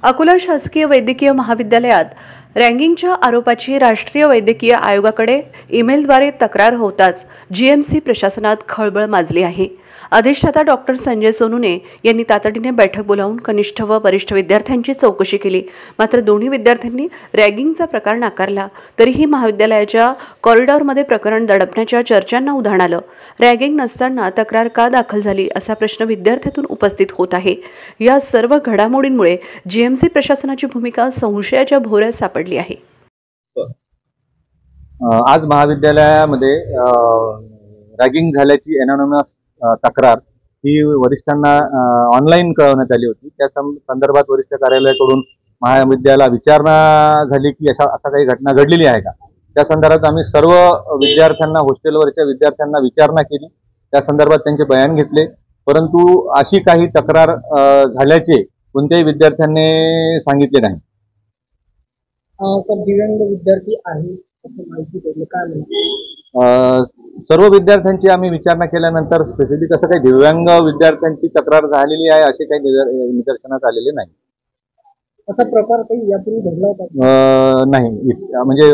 अकोला शासकीय वैद्यकीय महाविद्यालयात रँगिंगच्या आरोपाची राष्ट्रीय वैद्यकीय आयोगाकडे ईमेलद्वारे तक्रार होताच जीएमसी प्रशासनात खळबळ माजली आहे। अधिष्ठाता डॉक्टर संजय सोनुने यांनी तातडीने बैठक बोलावून कनिष्ठ व वरिष्ठ विद्यार्थ्यांची चौकशी केली। मात्र दोन्ही विद्यार्थ्यांनी रॅगिंगचा प्रकार नाकारला। तरीही महाविद्यालयाच्या कॉरिडॉरमध्ये प्रकरण दडपण्याच्या चर्चांना उधाण आलं। रॅगिंग नसताना तक्रार का दाखल झाली असा प्रश्न विद्यार्थ्यांतून उपस्थित होत आहे। या सर्व घडामोडींमुळे जीएमसी प्रशासनाची भूमिका संशयाच्या भोवऱ्यात सापडली आहे। आज महाविद्यालयामध्ये रॅगिंग झाल्याची एनॉनिमस तक्रार ही वरिष्ठांना ऑनलाईन कळवण्यात आली होती। त्या संदर्भात वरिष्ठ कार्यालयाकडून महाविद्यालयाला विचारणा झाली की अशा काही घटना घडलेली आहे का। त्या संदर्भात आम्ही सर्व विद्यार्थ्यांना, हॉस्टेलवरच्या विद्यार्थ्यांना विचारणा केली। त्या संदर्भात त्यांचे बयान घेतले, परंतु अशी काही तक्रार झाल्याचे कोणत्याही विद्यार्थ्यांनी सांगितले नाही। दिव्यांग विद्यार्थी आहे असं माहिती दिली काय म्हणते? सर्व विद्यार्थ्यांची आम्ही विचारणा केल्यानंतर स्पेसिफिक असं काही दिव्यांग विद्यार्थ्यांची तक्रार झालेली आहे असे काही निदर्शनास आलेले नाही। असा प्रकार काही यापूर्वी घडला होता? नाही, म्हणजे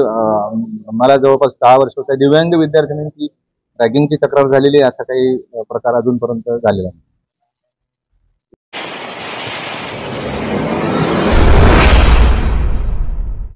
मला जवळपास 10 वर्ष होते दिव्यांग विद्यार्थ्यांची रॅगिंगची तक्रार झालेली असा काही प्रकार अजूनपर्यंत झालेला नाही।